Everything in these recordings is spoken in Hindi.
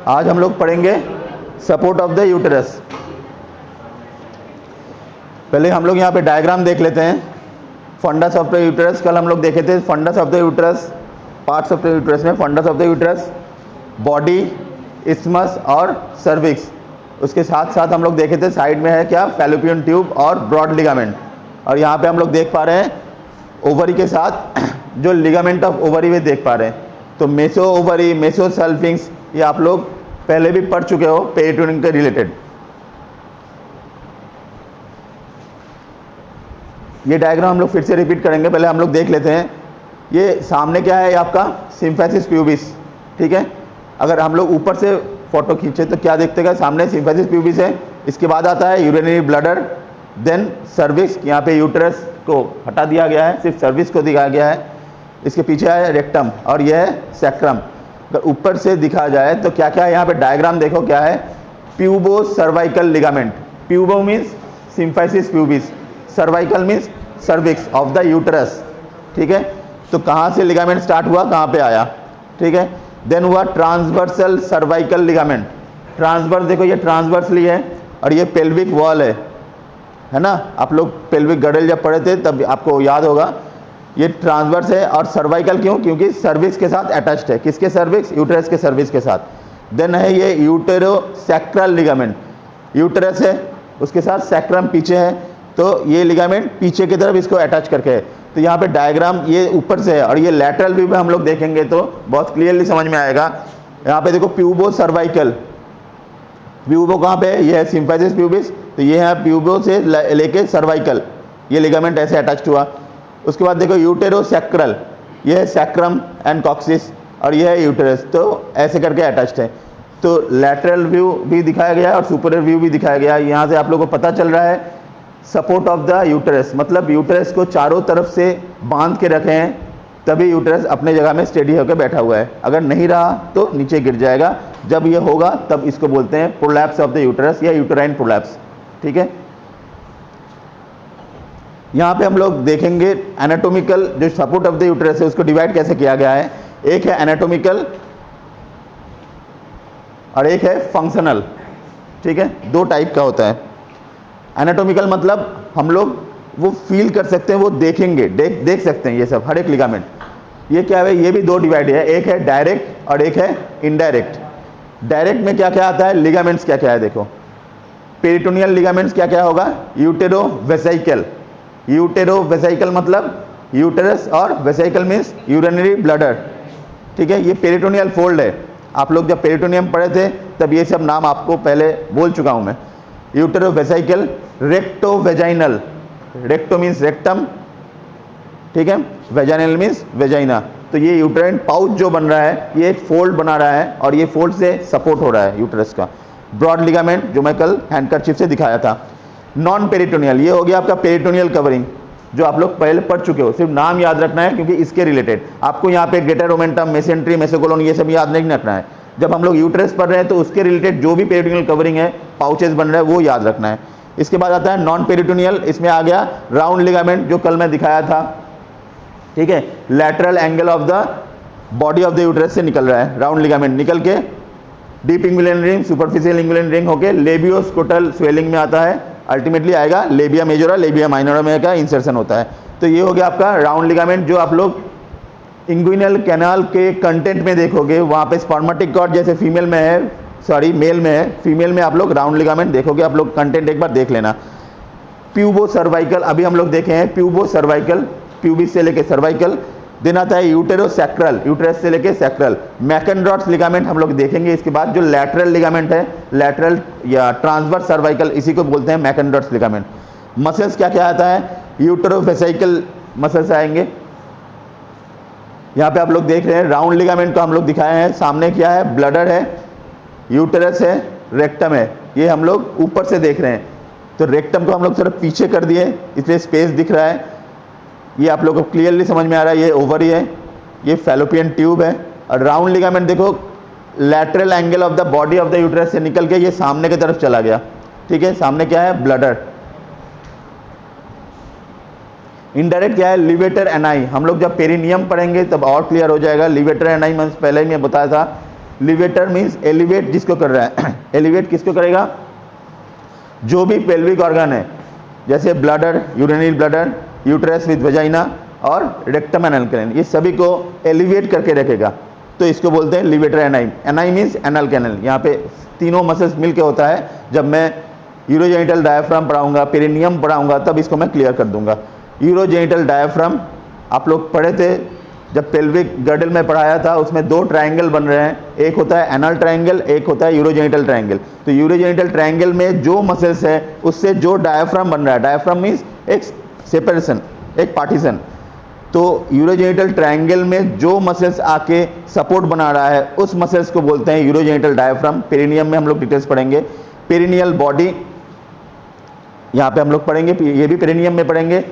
आज हम लोग पढ़ेंगे सपोर्ट ऑफ द यूटेरस। पहले हम लोग यहाँ पे डायग्राम देख लेते हैं। फंडस ऑफ द यूटेरस कल हम लोग देखे थे। Fundus of the uterus, parts of the uterus में fundus of the uterus, body, isthmus और सर्विक्स। उसके साथ साथ हम लोग देखे थे साइड में है क्या, फैलोपियन ट्यूब और ब्रॉड लिगामेंट। और यहाँ पे हम लोग देख पा रहे हैं ओवरी के साथ जो लिगामेंट ऑफ ओवरी में देख पा रहे हैं। तो मेसो ओवरी, मेसो सल्फिंक्स, ये आप लोग पहले भी पढ़ चुके हो पेरिटोनियम के रिलेटेड। ये डायग्राम हम लोग फिर से रिपीट करेंगे। पहले हम लोग देख लेते हैं। ये सामने क्या है, आपका सिम्फेसिस प्यूबिस, ठीक है। अगर हम लोग ऊपर से फोटो खींचे तो क्या देखते हैं, सामने सिम्फेसिस प्यूबिस है। इसके बाद आता है यूरिनरी ब्लडर, देन सर्विक्स। यहाँ पे यूटेरस को हटा दिया गया है, सिर्फ सर्विक्स को दिखाया गया है। इसके पीछे है रेक्टम और यह है सैक्रम। अगर ऊपर से दिखा जाए तो क्या क्या है यहाँ पे डायग्राम देखो क्या है। Pubo cervical ligament, pubo means symphysis pubis, cervical means cervix of the uterus, ठीक है। तो कहाँ से लिगामेंट स्टार्ट हुआ, कहाँ पे आया, ठीक है। देन हुआ ट्रांसवर्सल सर्वाइकल लिगामेंट। ट्रांसवर्स देखो, ये ट्रांसवर्सली है और ये पेल्विक वॉल है ना। आप लोग पेल्विक गडल जब पढ़े थे तब आपको याद होगा। ये ट्रांसवर्स है और सर्वाइकल क्यों, क्योंकि सर्विक्स के साथ अटैच्ड है। किसके सर्विक्स, यूटेरस के सर्विक्स के साथ। देन है ये यूटेरोसैक्रल लिगामेंट, यूटेरस है उसके साथ सैक्रम पीछे है, तो ये लिगामेंट पीछे की तरफ इसको अटैच करके है। तो यहाँ पे डायग्राम ये ऊपर से है और ये लैटरल व्यू में हम लोग देखेंगे तो बहुत क्लियरली समझ में आएगा। यहाँ पे देखो प्यूबो सर्वाइकल, प्यूबो कहाँ पे है, ये है सिम्फेसिस प्यूबिस, तो ये है प्यूबो से लेके सर्वाइकल, ये लिगामेंट ऐसे अटैच्ड हुआ। उसके बाद देखो यूटेरोसैक्रल, ये है सैक्रम एंड कॉक्सिस और ये है यूटेरस, तो ऐसे करके अटैच्ड है। तो लैटरल व्यू भी दिखाया गया है और सुपीरियर व्यू भी दिखाया गया है। यहाँ से आप लोगों को पता चल रहा है सपोर्ट ऑफ द यूटेरस, मतलब यूटेरस को चारों तरफ से बांध के रखे हैं, तभी यूटेरस अपने जगह में स्टेडी होकर बैठा हुआ है। अगर नहीं रहा तो नीचे गिर जाएगा। जब ये होगा तब इसको बोलते हैं प्रोलैप्स ऑफ द यूटेरस या यूटेराइन प्रोलैप्स, ठीक है। यहाँ पे हम लोग देखेंगे एनाटोमिकल जो सपोर्ट ऑफ द यूटेरस है उसको डिवाइड कैसे किया गया है। एक है एनाटोमिकल और एक है फंक्शनल, ठीक है। दो टाइप का होता है। एनाटोमिकल मतलब हम लोग वो फील कर सकते हैं, वो देखेंगे, देख सकते हैं ये सब, हर एक लिगामेंट। ये क्या है, ये भी दो डिवाइड है, एक है डायरेक्ट और एक है इनडायरेक्ट। डायरेक्ट में क्या क्या आता है, लिगामेंट्स क्या क्या है देखो। पेरिटोनियल लिगामेंट्स क्या क्या होगा, यूटेरो वेसाइकल, यूटेरो वेसाइकल मतलब यूटेरस और वेसाइकल मीन्स यूरिनरी ब्लडर, ठीक है। ये पेरिटोनियल फोल्ड है। आप लोग जब पेरिटोनियम पढ़े थे तब ये सब नाम आपको पहले बोल चुका हूं मैं। Utero vesical, recto vaginal, recto means rectum, ठीक है, वेजाइनल मीन्स वेजाइना। तो ये यूटेराइन पाउच जो बन रहा है ये एक फोल्ड बना रहा है और ये फोल्ड से सपोर्ट हो रहा है यूटेरस का। ब्रॉड लिगामेंट जो मैं कल हैंडकरचीफ से दिखाया था। नॉन पेरिटोनियल, ये हो गया आपका पेरिटोनियल कवरिंग जो आप लोग पहले पढ़ चुके हो, सिर्फ नाम याद रखना है क्योंकि इसके रिलेटेड आपको यहाँ पे ग्रेटर ओमेंटम, मेसेंट्री, मेसोकोलोन ये सब याद नहीं रखना है। जब हम लोग यूटेरस पढ़ रहे हैं तो उसके रिलेटेड जो भी पेरिटोनियल कवरिंग है, पाउचेस बन रहे हैं, वो याद रखना है। इसके बाद आता है नॉन पेरिटोनियल, इसमें आ गया राउंड लिगामेंट जो कल मैं दिखाया था, ठीक है। Lateral angle of the body of the uterus से निकल रहा है राउंड लिगामेंट, निकल के डीप इंगुलिन रिंग, सुपरफिशियल इंगुलिन रिंग होके लेबियोस्कोटल स्वेलिंग में आता है, अल्टीमेटली आएगा लेबिया मेजोरा, लेबिया माइनोरा में का इंसर्शन होता है। तो ये हो गया आपका राउंड लिगामेंट जो आप लोग इंग्विनल कैनाल के कंटेंट में देखोगे। वहाँ पे स्पर्मेटिक कॉर्ड जैसे फीमेल में है, सॉरी मेल में है, फीमेल में आप लोग राउंड लिगामेंट देखोगे। आप लोग कंटेंट एक बार देख लेना। प्यूबो सर्वाइकल अभी हम लोग देखे हैं, प्यूबो सर्वाइकल प्यूबिस से लेके सर्वाइकल। दिन आता है यूटेरोसैक्रल, यूटेरस से लेके सैक्रल। मैकेनरॉट्स लिगामेंट हम लोग देखेंगे। इसके बाद जो लैटरल लिगामेंट है, लैटरल या ट्रांसवर्स सर्वाइकल, इसी को बोलते हैं मैकेनरॉट्स लिगामेंट। मसल्स क्या क्या आता है, यूटेरोवेसाइकल मसल्स आएंगे। यहाँ पे आप लोग देख रहे हैं राउंड लिगामेंट को हम लोग दिखाए हैं। सामने क्या है, ब्लडर है, यूटेरस है, रेक्टम है, ये हम लोग ऊपर से देख रहे हैं। तो रेक्टम को हम लोग थोड़ा पीछे कर दिए इसलिए स्पेस दिख रहा है। ये आप लोग को क्लियरली समझ में आ रहा है, ये ओवरी है, ये फैलोपियन ट्यूब है। और राउंड लिगामेंट देखो lateral angle of the body of the uterus से निकल के ये सामने की तरफ चला गया, ठीक है। सामने क्या है, ब्लडर। इनडायरेक्ट क्या है, लिवेटर एनाई। हम लोग जब पेरिनियम पढ़ेंगे तब और क्लियर हो जाएगा। लिवेटर एनाई मैं पहले ही मैं बताया था लिवेटर मीन्स एलिवेट जिसको कर रहा है एलिवेट किसको करेगा, जो भी पेल्विक ऑर्गन है, जैसे bladder, urinary bladder, uterus with vagina और रेक्टम एनल कैनल, ये सभी को एलिवेट करके रखेगा, तो इसको बोलते हैं लिवेटर एनाई। एनाई means anal canal. यहाँ पे तीनों मसल्स मिलके होता है। जब मैं यूरोजेनिटल डायफ्राम पढ़ाऊंगा, पेरिनियम पढ़ाऊंगा, तब इसको मैं क्लियर कर दूंगा। यूरोजेनिटल डायफ्राम आप लोग पढ़े थे जब पेल्विक गर्डल में पढ़ाया था, उसमें दो ट्रायंगल बन रहे हैं, एक होता है एनल ट्रायंगल, एक होता है यूरोजेनिटल ट्रायंगल। तो यूरोजेनिटल ट्रायंगल में जो मसल्स है उससे जो डायफ्राम बन रहा है, डायफ्राम मीन्स एक सेपरेशन, एक पार्टीशन, तो यूरोजेनिटल ट्रायंगल में जो मसल्स आके सपोर्ट बना रहा है उस मसल्स को बोलते हैं यूरोजेनिटल डायफ्राम। पेरिनियम में हम लोग डिटेल्स पढ़ेंगे। पेरिनियल बॉडी यहाँ पे हम लोग पढ़ेंगे, ये भी पेरिनियम में पढ़ेंगे।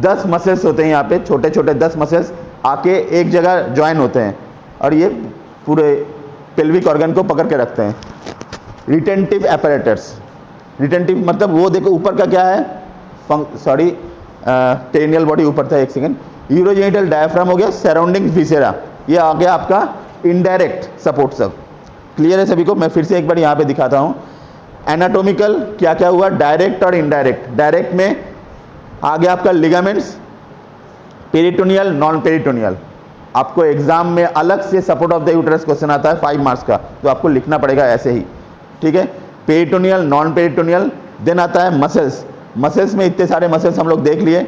10 मसल्स होते हैं यहाँ पे, छोटे छोटे 10 मसल्स आके एक जगह ज्वाइन होते हैं और ये पूरे पेल्विक ऑर्गन को पकड़ के रखते हैं। रिटेंटिव एपरेटस, रिटेंटिव मतलब वो देखो ऊपर का क्या है, सॉरी पेरिनियल बॉडी ऊपर था, एक सेकंड। यूरोजेनिटल डायफ्राम हो गया, सराउंडिंग विसेरा, ये आ गया आपका इनडायरेक्ट सपोर्ट। सब क्लियर है सभी को? मैं फिर से एक बार यहाँ पे दिखाता हूँ। एनाटोमिकल क्या क्या हुआ, डायरेक्ट और इनडायरेक्ट। डायरेक्ट में आ गया आपका लिगामेंट्स, पेरिटोनियल, नॉन पेरिटोनियल। आपको एग्जाम में अलग से support of the uterus question आता है 5 मार्क्स का, तो आपको लिखना पड़ेगा ऐसे ही, ठीक है। Peritoneal, non peritoneal. देन आता है मसल्स। मसल्स में इतने सारे मसल्स हम लोग देख लिए।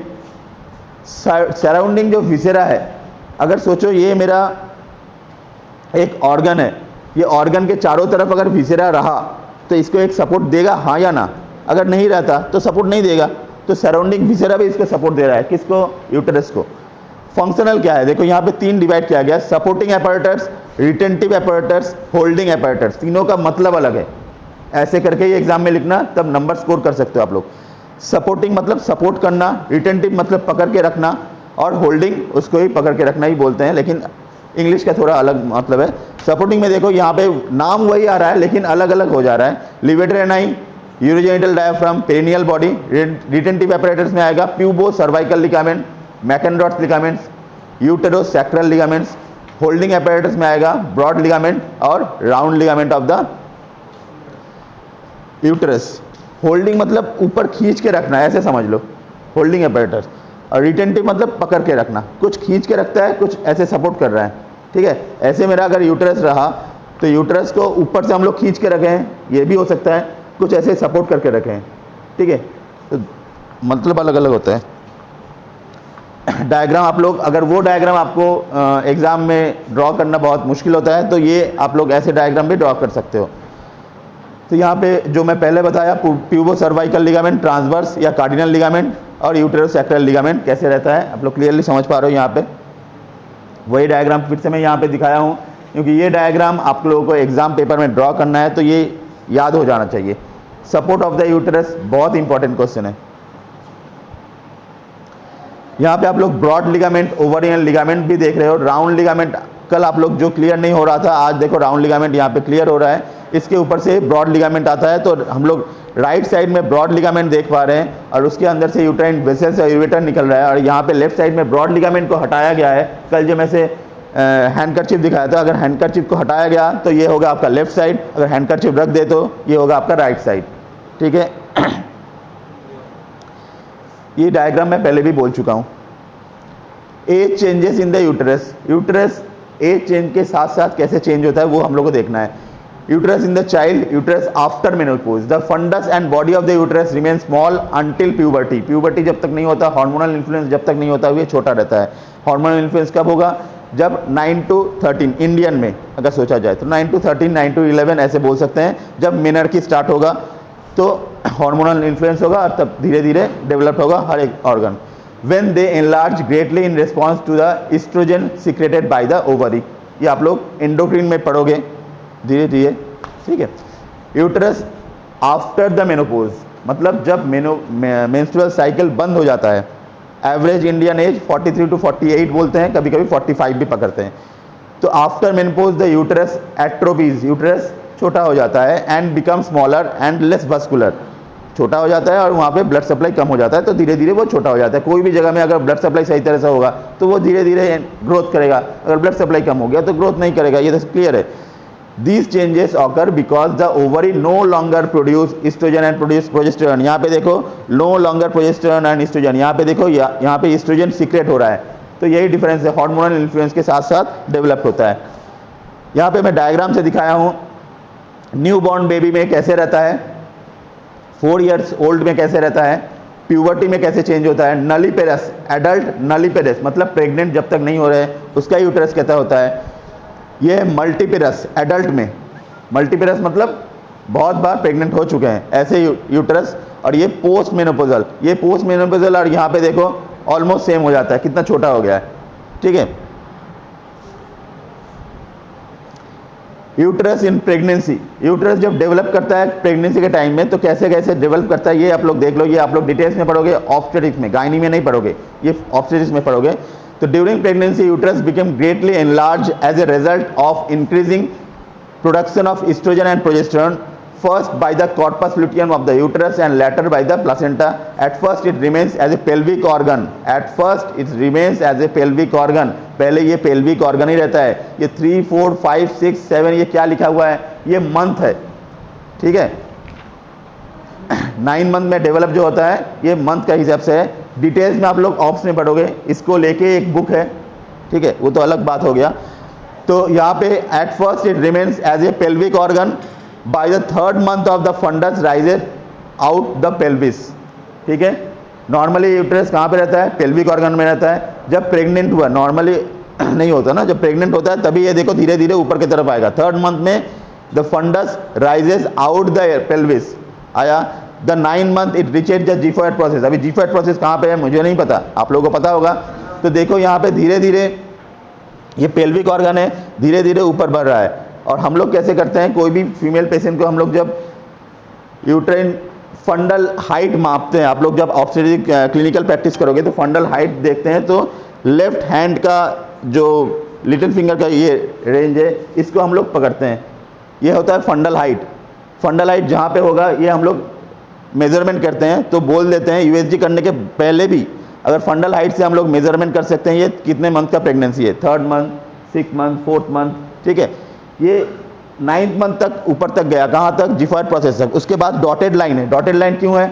सराउंडिंग जो विसेरा है, अगर सोचो ये मेरा एक ऑर्गन है, ये ऑर्गन के चारों तरफ अगर विसेरा रहा तो इसको एक सपोर्ट देगा, हाँ या ना? अगर नहीं रहता तो सपोर्ट नहीं देगा। तो सराउंडिंग विसेरा भी इसको सपोर्ट दे रहा है, किसको? यूट्रस को। फंक्शनल क्या है देखो, यहाँ पे 3 डिवाइड किया गया, supporting apparatus, retentive apparatus, holding apparatus. तीनों का मतलब अलग है, ऐसे करके ये एग्जाम में लिखना, तब नंबर स्कोर कर सकते हो आप लोग। सपोर्टिंग मतलब सपोर्ट करना, रिटेंटिव मतलब पकड़ के रखना, और होल्डिंग उसको ही पकड़ के रखना ही बोलते हैं, लेकिन इंग्लिश का थोड़ा अलग मतलब है। सपोर्टिंग में देखो यहाँ पे नाम वही आ रहा है लेकिन अलग अलग हो जा रहा है। Levator ani, urogenital diaphragm, perineal body. Retentive apparatus में आएगा pubo cervical ligament, Mackenrodt's ligaments, utero sacral ligaments. Holding apparatus में आएगा ब्रॉड लिगामेंट और round ligament of the uterus. Holding मतलब ऊपर खींच के रखना, ऐसे समझ लो होल्डिंग एपरेटस। और रिटेंटिव मतलब पकड़ के रखना, कुछ खींच के रखता है, कुछ ऐसे सपोर्ट कर रहा है, ठीक है। ऐसे मेरा अगर यूट्रस रहा तो यूट्रस को ऊपर से हम लोग खींच के रखे हैं, ये भी हो सकता है, कुछ ऐसे सपोर्ट करके रखे हैं, ठीक है। तो मतलब अलग अलग होता है। डायग्राम आप लोग, अगर वो डायग्राम आपको एग्जाम में ड्रॉ करना बहुत मुश्किल होता है तो ये आप लोग ऐसे डायग्राम भी ड्रॉ कर सकते हो। तो यहाँ पे जो मैं पहले बताया, प्यूबो सर्वाइकल लिगामेंट, ट्रांसवर्स या कार्डिनल लिगामेंट, और यूटेरोसैक्रल लिगामेंट कैसे रहता है, आप लोग क्लियरली समझ पा रहे हो। यहाँ पे वही डायग्राम फिर से मैं यहाँ पे दिखाया हूँ, क्योंकि ये डायग्राम आप लोगों को एग्जाम पेपर में ड्रॉ करना है तो ये याद हो जाना चाहिए। सपोर्ट ऑफ द यूटेरस बहुत इंपॉर्टेंट क्वेश्चन है। यहाँ पे आप लोग ब्रॉड लिगामेंट, ओवरियन लिगामेंट भी देख रहे हो। राउंड लिगामेंट कल आप लोग जो क्लियर नहीं हो रहा था, आज देखो राउंड लिगामेंट यहाँ पे क्लियर हो रहा है। इसके ऊपर से ब्रॉड लिगामेंट आता है, तो हम लोग राइट साइड में ब्रॉड लिगामेंट देख पा रहे हैं और उसके अंदर से यूट्राइन वेसल्स और यूरेटर निकल रहा है। और यहाँ पे लेफ्ट साइड में ब्रॉड लिगामेंट को हटाया गया है। कल जो मैं से हैंडकरचिप दिखाया था, अगर हैंडकरचिप को हटाया गया तो ये होगा आपका लेफ्ट साइड, अगर हैंडकरचिप रख दे तो ये होगा आपका राइट साइड, ठीक है। ये डायग्राम मैं पहले भी बोल चुका हूँ। Age changes in the uterus, uterus age change के साथ साथ कैसे चेंज होता है वो हम लोग को देखना है। Uterus in the child, uterus after menopause, the fundus and body of the uterus remain small until puberty. Puberty जब तक नहीं होता, हार्मोनल इन्फ्लुएंस जब तक नहीं होता, ये छोटा रहता है। हार्मोनल इन्फ्लुएंस कब होगा? जब 9 to 13 इंडियन में अगर सोचा जाए तो 9 to 13, 9 to 11 ऐसे बोल सकते हैं। जब मेनर्की स्टार्ट होगा तो हार्मोनल इन्फ्लुएंस होगा और तब धीरे धीरे डेवलप होगा हर एक organ. When they enlarge greatly in response to the estrogen secreted by the ovary, ये आप लोग एंडोक्रिन में पढ़ोगे धीरे धीरे, ठीक है। यूटेरस आफ्टर द मेनोपॉज मतलब जब मेंस्ट्रुअल साइकिल बंद हो जाता है। एवरेज इंडियन एज 43 to 48 बोलते हैं, कभी कभी 45 भी पकड़ते हैं। तो after menopause the uterus atrophies, uterus छोटा हो जाता है and become smaller and less vascular, छोटा हो जाता है और वहाँ पे ब्लड सप्लाई कम हो जाता है, तो धीरे धीरे वो छोटा हो जाता है। कोई भी जगह में अगर ब्लड सप्लाई सही तरह से होगा तो वो धीरे धीरे ग्रोथ करेगा, अगर ब्लड सप्लाई कम हो गया तो ग्रोथ नहीं करेगा, ये तो क्लियर है। These changes occur because the ovary no longer produce estrogen and produce progesterone. यहाँ पे देखो no longer progesterone and estrogen, यहाँ पे देखो यहाँ पे estrogen सीक्रेट हो रहा है। तो यही डिफरेंस है, हार्मोनल इन्फ्लुएंस के साथ साथ डेवलप होता है। यहाँ पे मैं डायग्राम से दिखाया हूँ न्यू बॉर्न बेबी में कैसे रहता है, 4 इयर्स ओल्ड में कैसे रहता है, प्यूबर्टी में कैसे चेंज होता है, नलीपेरस एडल्ट नलीपेरस मतलब प्रेग्नेंट जब तक नहीं हो रहे उसका यूट्रस कैसा होता है, ये मल्टीपेरस एडल्ट में, मल्टीपेरस मतलब बहुत बार प्रेग्नेंट हो चुके हैं ऐसे यूट्रस, और ये पोस्ट मेनोपोजल, ये पोस्ट मेनोपोजल, और यहाँ पे देखो ऑलमोस्ट सेम हो जाता है, कितना छोटा हो गया है। ठीक है, यूट्रस इन प्रेगनेंसी, यूट्रस जब डेवलप करता है प्रेगनेंसी के टाइम में तो कैसे कैसे डेवलप करता है ये आप लोग देख लो, ये आप लोग डिटेल्स में पढ़ोगे ऑब्स्टेट्रिक्स में, गायनी में नहीं पढ़ोगे, ये ऑब्स्टेट्रिक्स में पढ़ोगे। तो during pregnancy uterus become greatly enlarge as a result of increasing production of oestrogen and progesterone, first by the corpus luteum of the uterus and later by the placenta. At first it remains as a pelvic organ, at first it remains as a pelvic organ, पहले ये pelvic organ ही रहता है। ये 3, 4, 5, 6, 7 ये क्या लिखा हुआ है, ये मंथ है। ठीक है, 9 मंथ में डेवलप जो होता है ये मंथ का हिसाब से है। डिटेल्स में आप लोग ऑप्स में पढ़ोगे, इसको लेके एक बुक है, ठीक है, वो तो अलग बात हो गया। तो यहाँ पे at first it remains as a pelvic organ, by the 3rd month of the fundus rises out the pelvis. ठीक है, नॉर्मली यूट्रस कहाँ पे रहता है, पेल्विक ऑर्गन में रहता है। जब प्रेग्नेंट हुआ, नॉर्मली नहीं होता ना, जब प्रेग्नेंट होता है तभी ये देखो धीरे धीरे ऊपर की तरफ आएगा। 3rd मंथ में the fundus rises out the pelvis आया। The 9 month it reaches the xiphoid process. अभी जिफॉइड प्रोसेस कहाँ पे है मुझे नहीं पता, आप लोगों को पता होगा। तो देखो यहाँ पे धीरे धीरे ये पेल्विक ऑर्गन है, धीरे धीरे ऊपर बढ़ रहा है। और हम लोग कैसे करते हैं, कोई भी फीमेल पेशेंट को हम लोग जब यूट्राइन फंडल हाइट मापते हैं, आप लोग जब ऑब्स्टेट्रिक क्लिनिकल प्रैक्टिस करोगे तो फंडल हाइट देखते हैं, तो लेफ्ट हैंड का जो लिटिल फिंगर का ये रेंज है इसको हम लोग पकड़ते हैं, ये होता है फंडल हाइट। फंडल हाइट जहाँ पे होगा ये हम लोग मेजरमेंट करते हैं, तो बोल देते हैं यूएसजी करने के पहले भी अगर फंडल हाइट से हम लोग मेजरमेंट कर सकते हैं ये कितने मंथ का प्रेगनेंसी है, 3rd month, 6th month, 4th month. ठीक है, ये 9th मंथ तक ऊपर तक गया, कहाँ तक, जिफॉइड प्रोसेस तक। उसके बाद डॉटेड लाइन है। डॉटेड लाइन क्यों है,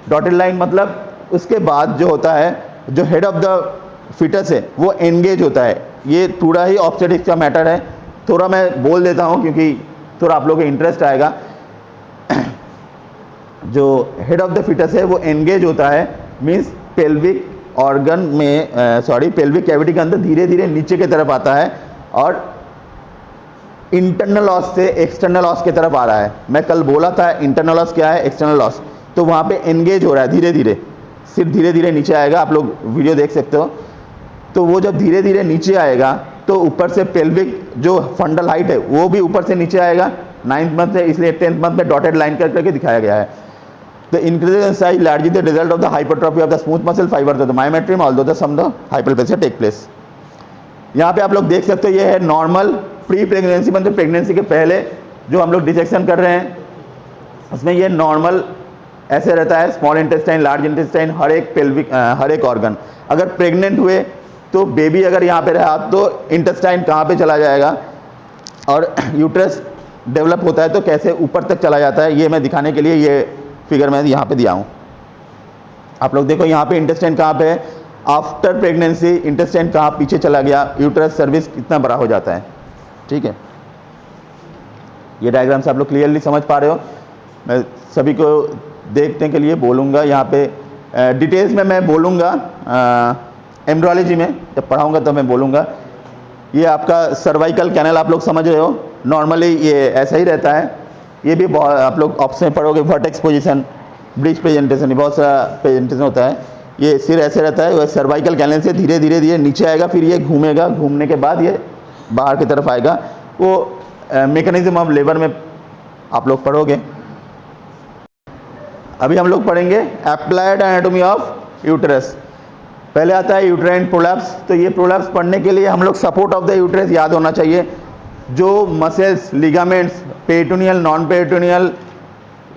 डॉटेड लाइन मतलब उसके बाद जो होता है, जो हेड ऑफ द फिटस है वो एंगेज होता है। ये पूरा ही ऑब्स्टेट्रिक्स का मैटर है, थोड़ा मैं बोल देता हूँ क्योंकि थोड़ा आप लोगों को इंटरेस्ट आएगा। जो हेड ऑफ द फिटस है वो एंगेज होता है, मीन्स पेल्विक ऑर्गन में पेल्विक कैविटी के अंदर धीरे धीरे नीचे की तरफ आता है और इंटरनल ऑस से एक्सटर्नल ऑस की तरफ आ रहा है। मैं कल बोला था इंटरनल ऑस क्या है, एक्सटर्नल ऑस, तो वहाँ पे एंगेज हो रहा है धीरे धीरे, सिर्फ धीरे धीरे नीचे आएगा, आप लोग वीडियो देख सकते हो। तो वो जब धीरे धीरे नीचे आएगा तो ऊपर से पेल्विक जो फंडल हाइट है वो भी ऊपर से नीचे आएगा 9th मंथ से, इसलिए 10th मंथ में डॉटेड लाइन करके दिखाया गया है। The increase in size largely the result of the hypertrophy of the smooth muscle fibers of the myometrium, although the some the hyperplasia take place। यहाँ पे आप लोग देख सकते हो ये है नॉर्मल प्री प्रेगनेंसी, मतलब प्रेगनेंसी के पहले जो हम लोग डिसेक्शन कर रहे हैं उसमें ये नॉर्मल ऐसे रहता है, स्मॉल इंटेस्टाइन, लार्ज इंटेस्टाइन, हर एक पेल्विक हर एक ऑर्गन। अगर प्रेग्नेंट हुए तो बेबी अगर यहाँ पे रहा तो इंटेस्टाइन कहाँ पे चला जाएगा, और यूट्रस डेवलप होता है तो कैसे ऊपर तक चला जाता है, ये मैं दिखाने के लिए ये फिगर मैं यहाँ पे दिया हूँ। आप लोग देखो यहाँ पे इंटेस्टाइन कहाँ पे है, आफ्टर प्रेगनेंसी इंटेस्टाइन कहाँ पीछे चला गया, यूट्रस सर्विस कितना बड़ा हो जाता है। ठीक है, ये डायग्राम से आप लोग क्लियरली समझ पा रहे हो। मैं सभी को देखने के लिए बोलूँगा, यहाँ पे डिटेल्स में मैं बोलूँगा, एम्ब्रियोलॉजी में जब पढ़ाऊँगा तो मैं बोलूँगा। ये आपका सर्वाइकल कैनल आप लोग समझ रहे हो, नॉर्मली ये ऐसा ही रहता है। ये भी आप लोग ऑप्शन में पढ़ोगे, वर्टेक्स पोजीशन, ब्रिज प्रेजेंटेशन, बहुत सारा प्रेजेंटेशन होता है। ये सिर ऐसे रहता है, वह सर्वाइकल कैनल से धीरे धीरे धीरे नीचे आएगा, फिर ये घूमेगा, घूमने के बाद ये बाहर की तरफ आएगा। वो मैकेनिज्म ऑफ लेबर में आप लोग पढ़ोगे। अभी हम लोग पढ़ेंगे एप्लाइड एनाटॉमी ऑफ यूट्रस। पहले आता है यूट्राइन प्रोलैप्स। तो ये प्रोलैप्स पढ़ने के लिए हम लोग सपोर्ट ऑफ द यूट्रस याद होना चाहिए। जो muscles, ligaments, peritoneal, non peritoneal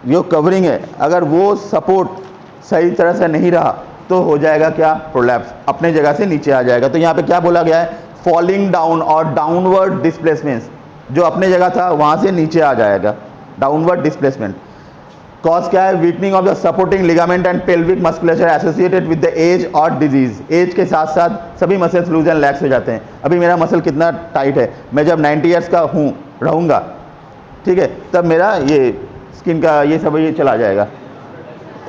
जो कवरिंग है, अगर वो सपोर्ट सही तरह से नहीं रहा तो हो जाएगा क्या, प्रोलैप्स, अपने जगह से नीचे आ जाएगा। तो यहाँ पे क्या बोला गया है, फॉलिंग डाउन और डाउनवर्ड डिस्प्लेसमेंट्स। जो अपने जगह था वहाँ से नीचे आ जाएगा, डाउनवर्ड डिस्प्लेसमेंट। कॉज क्या है? Weakening of the supporting ligament and pelvic musculature associated with the age और डिजीज। एज के साथ साथ सभी मसल्स लूज एंड लैक्स हो जाते हैं। अभी मेरा मसल कितना टाइट है, मैं जब 90 ईयर्स का रहूँगा, ठीक है, तब मेरा ये स्किन का ये सब ये चला जाएगा,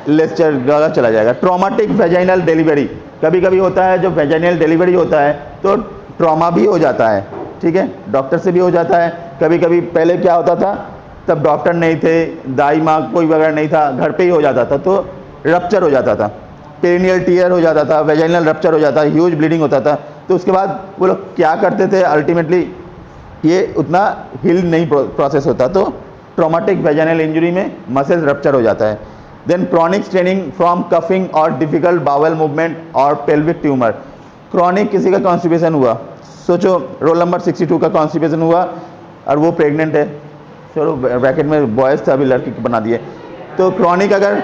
लेस्चर ज़्यादा चला जाएगा। ट्रॉमाटिक वेजाइनल डिलीवरी, कभी कभी होता है जब वेजाइनल डिलीवरी होता है तो ट्रॉमा भी हो जाता है, ठीक है, डॉक्टर से भी हो जाता है। कभी कभी पहले क्या होता था, तब डॉक्टर नहीं थे, दाई माँ कोई वगैरह नहीं था, घर पे ही हो जाता था तो रप्चर हो जाता था, पेरिनियल टीयर हो जाता था, वेजाइनल रप्चर हो जाता, ह्यूज ब्लीडिंग होता था। तो उसके बाद वो लोग क्या करते थे, अल्टीमेटली ये उतना हील नहीं प्रोसेस होता, तो ट्रॉमाटिक वेजाइनल इंजरी में मसल्स रप्चर हो जाता है। Then chronic straining from coughing और डिफिकल्ट बावल मूवमेंट और पेल्विक ट्यूमर। क्रॉनिक किसी का कॉन्स्टिपेशन हुआ, सोचो रोल नंबर 62 का कॉन्स्टिपेशन हुआ और वो प्रेग्नेंट है, चलो ब्रैकेट में बॉयज़ था, अभी लड़की को बना दिए। तो क्रॉनिक अगर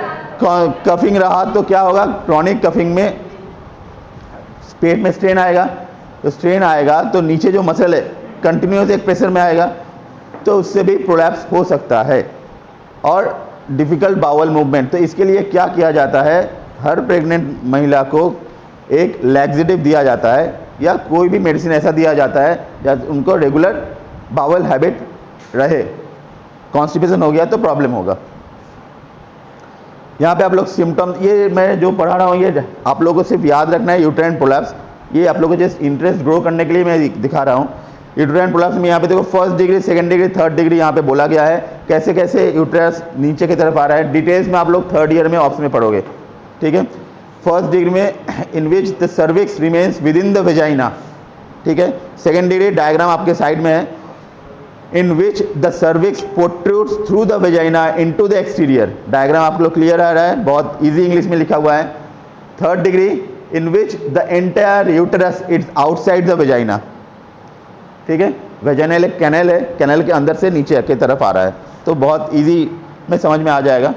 कफिंग रहा तो क्या होगा, क्रॉनिक कफिंग में पेट में स्ट्रेन आएगा, तो स्ट्रेन आएगा तो नीचे जो मसल है कंटिन्यूस एक प्रेशर में आएगा, तो उससे भी प्रोलैप्स हो सकता है। और डिफ़िकल्ट बावल मूवमेंट, तो इसके लिए क्या किया जाता है, हर प्रेग्नेंट महिला को एक लैक्सेटिव दिया जाता है या कोई भी मेडिसिन ऐसा दिया जाता है जब उनको रेगुलर बावल हैबिट रहे। कॉन्स्टिपेशन हो गया तो प्रॉब्लम होगा। यहाँ पे आप लोग सिम्टम, ये मैं जो पढ़ा रहा हूँ ये आप लोगों को सिर्फ याद रखना है। यूट्राइन प्रोलैप्स, ये आप लोगों को जस्ट इंटरेस्ट ग्रो करने के लिए मैं दिखा रहा हूँ। यूट्राइन प्रोलैप्स में यहाँ पे देखो first degree, second degree, third degree यहाँ पे बोला गया है, कैसे कैसे यूट्रस नीचे की तरफ आ रहा है। डिटेल्स में आप लोग थर्ड ईयर में ऑप्स में पढ़ोगे, ठीक है। फर्स्ट डिग्री में in which the cervix remains within the vagina, ठीक है। सेकंड डिग्री डायग्राम आपके साइड में है, in which the cervix protrudes through the vagina into the exterior. Diagram आप लोग क्लियर आ रहा है, बहुत इजी इंग्लिश में लिखा हुआ है। Third degree in which the entire uterus it's outside the vagina, ठीक है। वेजाइनल एक कैनल है, कैनल के अंदर से नीचे की तरफ आ रहा है, तो बहुत इजी में समझ में आ जाएगा।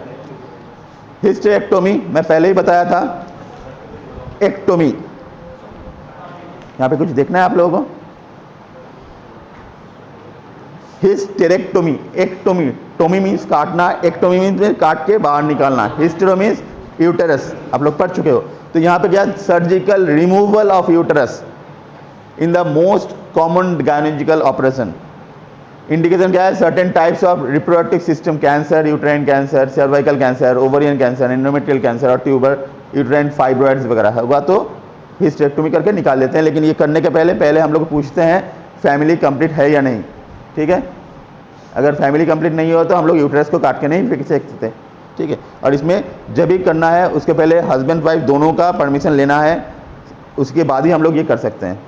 हिस्टेरेक्टोमी मैं पहले ही बताया था। एक्टोमी, यहाँ पे कुछ देखना है आप लोगों को। हिस्टेरेक्टोमी, एक्टोमी, टोमी मीन्स काटना, एक्टोमी मीन्स काट के बाहर निकालना, हिस्टेरो मीन्स यूटेरस, आप लोग पढ़ चुके हो। तो यहाँ पे क्या, surgical removal of uterus in the most common gynaecological operation. Indication क्या है, certain types of reproductive system cancer, uterine cancer, cervical cancer, ovarian cancer, endometrial cancer और ट्यूबर यूट्राइन फाइब्रॉइड्स वगैरह होगा तो हिस्टेरेक्टोमी करके निकाल लेते हैं। लेकिन ये करने के पहले हम लोग पूछते हैं फैमिली कंप्लीट है या नहीं, ठीक है। अगर फैमिली कंप्लीट नहीं हो तो हम लोग यूट्रस को काट के नहीं फेंक सकते, ठीक है। और इसमें जब भी करना है उसके पहले हस्बैंड वाइफ दोनों का परमिशन लेना है, उसके बाद ही हम लोग ये कर सकते हैं।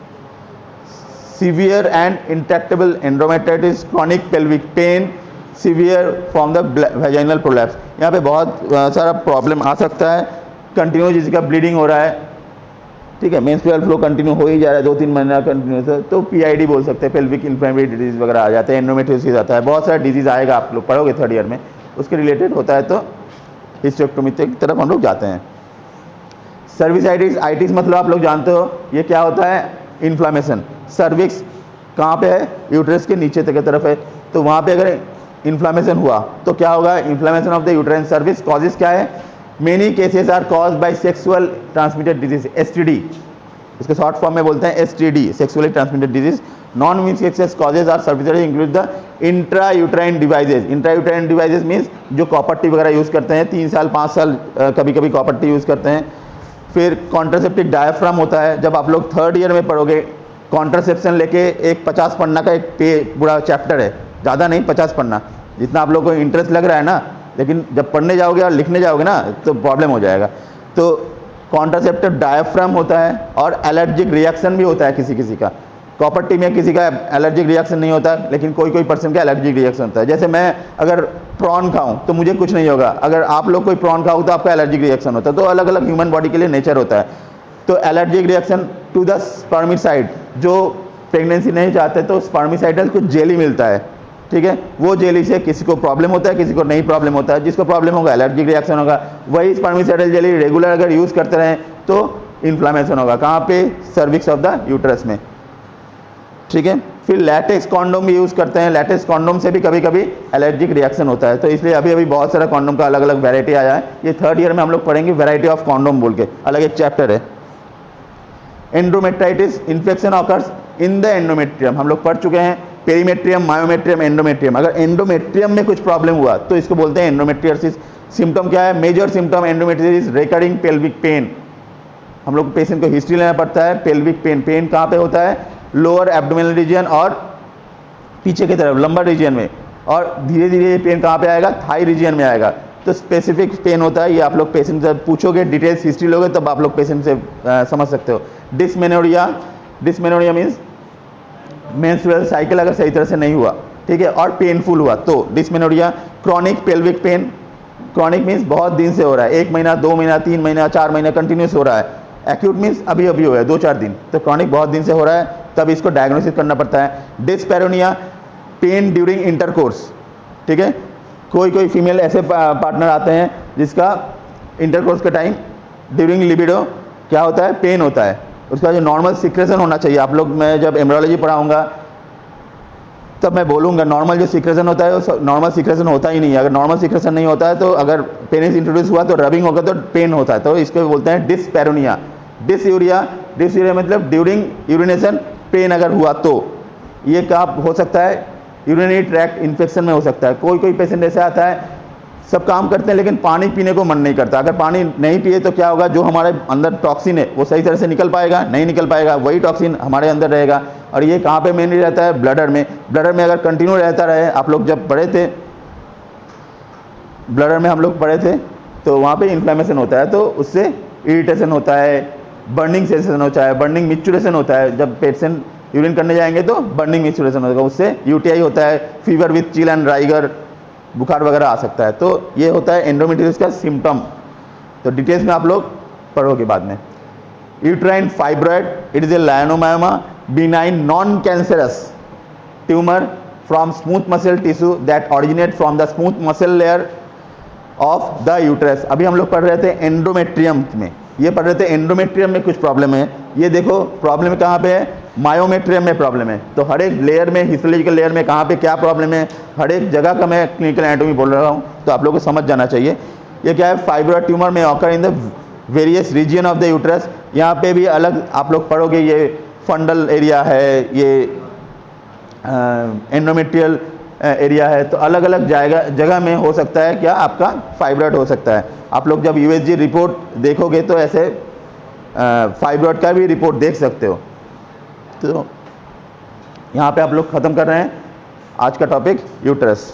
Severe and intractable endometritis, chronic pelvic pen, severe from the vaginal prolapse. यहाँ पे बहुत सारा प्रॉब्लम आ सकता है, कंटिन्यू जिसका ब्लीडिंग हो रहा है, ठीक है, मेंस्ट्रुअल फ्लो कंटिन्यू हो ही जा रहा है 2-3 महीना कंटिन्यू, तो पीआईडी बोल सकते हैं, पेल्विक इन्फ्लेमेटरी डिजीज वगैरह आ जाते हैं, एंडोमेट्रियोसिस आता है, बहुत सारा डिजीज आएगा, आप लोग पढ़ोगे थर्ड ईयर में, उसके रिलेटेड होता है तो हिस्टेरेक्टोमी की तरफ हम लोग जाते हैं। सर्विसाइटिस, आइटिस मतलब आप लोग जानते हो ये क्या होता है, इन्फ्लामेशन। सर्विक्स कहाँ पे है, यूट्रस के नीचे की तरफ है, तो वहाँ पे अगर इन्फ्लामेशन हुआ तो क्या होगा, inflammation of the uterine cervix. Causes क्या है, many cases are cause by sexual transmitted disease, STD, इसके शॉर्ट फॉर्म में बोलते हैं STD, sexually transmitted disease. Non means causes are cervicitis include the intra uterine devices. Intra uterine devices means जो कॉपर टी वगैरह यूज़ करते हैं, 3 साल 5 साल कभी कभी कॉपर टी यूज़ करते हैं। फिर कॉन्ट्रासेप्टिव डायफ्राम होता है, जब आप लोग थर्ड ईयर में पढ़ोगे कॉन्ट्रासेप्शन लेके एक 50 पन्ना का एक पूरा चैप्टर है, ज़्यादा नहीं 50 पन्ना, जितना आप लोगों को इंटरेस्ट लग रहा है ना, लेकिन जब पढ़ने जाओगे और लिखने जाओगे ना तो प्रॉब्लम हो जाएगा। तो कॉन्ट्रासेप्टिव डायफ्राम होता है और एलर्जिक रिएक्शन भी होता है किसी किसी का। कॉपर टी में किसी का एलर्जिक रिएक्शन नहीं होता, लेकिन कोई कोई पर्सन का एलर्जिक रिएक्शन होता है। जैसे मैं अगर प्रॉन खाऊं तो मुझे कुछ नहीं होगा, अगर आप लोग कोई प्रॉन खाओ तो आपका एलर्जिक रिएक्शन होता है। तो अलग अलग ह्यूमन बॉडी के लिए नेचर होता है। तो allergic reaction to the spermicide, जो प्रेगनेंसी नहीं चाहते तो स्पर्मिसाइडल कुछ जेली मिलता है, ठीक है, वो जेली से किसी को प्रॉब्लम होता है, किसी को नहीं प्रॉब्लम होता है। जिसको प्रॉब्लम होगा एलर्जिक रिएक्शन होगा। वही स्पर्मिसाइडल जेली रेगुलर अगर यूज़ करते रहें तो इन्फ्लामेशन होगा, कहाँ पे, सर्विक्स ऑफ द यूट्रस में, ठीक है। फिर लैटेक्स कॉन्डोम भी यूज़ करते हैं, लैटेक्स कॉन्डोम से भी कभी कभी एलर्जिक रिएक्शन होता है, तो इसलिए अभी अभी बहुत सारा कॉन्डोम का अलग अलग वैरायटी आया है। ये थर्ड ईयर में हम लोग पढ़ेंगे वैरायटी ऑफ कॉन्डोम बोल के, अलग एक चैप्टर है। Endometritis infection occurs in the endometrium, हम लोग पढ़ चुके हैं पेरीमेट्रियम, मायोमेट्रियम, एंडोमेट्रियम। अगर एंडोमेट्रियम में कुछ प्रॉब्लम हुआ तो इसको बोलते हैं एंडोमेट्रियोसिस। सिम्टम क्या है? Major symptom endometriosis recurring pelvic pain. हम लोग पेशेंट को हिस्ट्री लेना पड़ता है। पेल्विक पेन, पेन कहाँ पे होता है? लोअर एब्डोमिनल रीजन और पीछे की तरफ लंबर रीजन में, और धीरे धीरे ये पेन कहाँ पे आएगा? थाई रीजन में आएगा। तो स्पेसिफिक पेन होता है, ये आप लोग पेशेंट से पूछोगे, डिटेल्स हिस्ट्री लोगे तब आप लोग पेशेंट से समझ सकते हो। Dysmenorrhoea, dysmenorrhoea means menstrual cycle अगर सही तरह से नहीं हुआ, ठीक है, और पेनफुल हुआ तो dysmenorrhoea. Chronic pelvic pain, chronic means बहुत दिन से हो रहा है, 1 महीना, 2 महीना, 3 महीना, 4 महीना कंटिन्यूस हो रहा है। एक्यूट मीन्स अभी अभी हुआ है 2-4 दिन, तो क्रॉनिक बहुत दिन से हो रहा है, तब इसको डायग्नोसिस करना पड़ता है। डिस्पैरोनिया, पेन ड्यूरिंग इंटरकोर्स, ठीक है, कोई कोई फीमेल ऐसे पार्टनर आते हैं जिसका इंटरकोर्स के टाइम ड्यूरिंग लिबिडो क्या होता है? पेन होता है। उसका जो नॉर्मल सिक्रेशन होना चाहिए, आप लोग, मैं जब एम्ब्रियोलॉजी पढ़ाऊंगा तब मैं बोलूँगा नॉर्मल जो सिक्रेशन होता है वो नॉर्मल सिक्रेशन होता ही नहीं है। अगर नॉर्मल सिक्रेशन नहीं होता है तो अगर पेनिस इंट्रोड्यूस हुआ तो रबिंग होगा तो पेन होता है, तो इसको बोलते हैं डिस्पैरोनिया। डिसयूरिया, डिसयूरिया मतलब ड्यूरिंग यूरिनेशन पेन अगर हुआ तो ये क्या हो सकता है? यूरिनरी ट्रैक्ट इन्फेक्शन में हो सकता है। कोई कोई पेशेंट ऐसे आता है सब काम करते हैं लेकिन पानी पीने को मन नहीं करता। अगर पानी नहीं पिए तो क्या होगा? जो हमारे अंदर टॉक्सिन है वो सही तरह से निकल पाएगा? नहीं निकल पाएगा, वही टॉक्सिन हमारे अंदर रहेगा। और ये कहाँ पे मेनली रहता है? ब्लडर में। ब्लडर में अगर कंटिन्यू रहता रहे, आप लोग जब पढ़े थे ब्लडर में, हम लोग पढ़े थे तो वहाँ पे इन्फ्लेमेशन होता है, तो उससे इरिटेशन होता है, बर्निंग सेंसेशन होता है, बर्निंग मिक्चुरेशन होता है। जब पेशेंट यूरिन करने जाएंगे तो बर्निंग मिक्चुरेशन होगा, उससे यूटीआई होता है, fever with chill and rigor, बुखार वगैरह आ सकता है। तो ये होता है एंडोमेट्रियोसिस का सिम्टम। तो डिटेल्स में आप लोग पढ़ोगे बाद में। Uterine fibroid, it is a leiomyoma, benign non cancerous tumour from smooth muscle tissue that originate from the smooth muscle layer of the uterus. अभी हम लोग पढ़ रहे थे एंडोमेट्रियम में, ये पढ़ रहे थे एंडोमेट्रियम में कुछ प्रॉब्लम है। ये देखो प्रॉब्लम कहाँ पे है? मायोमेट्रियम में प्रॉब्लम है। तो हर एक लेयर में, हिस्टोलॉजिकल लेयर में कहाँ पे क्या प्रॉब्लम है, हर एक जगह का मैं क्लिनिकल एनाटॉमी बोल रहा हूँ, तो आप लोगों को समझ जाना चाहिए। ये क्या है? फाइब्रॉइड ट्यूमर में occur in the various region of the uterus. यहाँ पे भी अलग आप लोग पढ़ोगे, ये फंडल एरिया है, ये एंडोमेट्रियल एरिया है, तो अलग अलग जगह में हो सकता है क्या? आपका फाइब्रॉइड हो सकता है। आप लोग जब यूएसजी रिपोर्ट देखोगे तो ऐसे फाइब्रॉइड का भी रिपोर्ट देख सकते हो। तो यहाँ पे आप लोग ख़त्म कर रहे हैं आज का टॉपिक यूट्रस।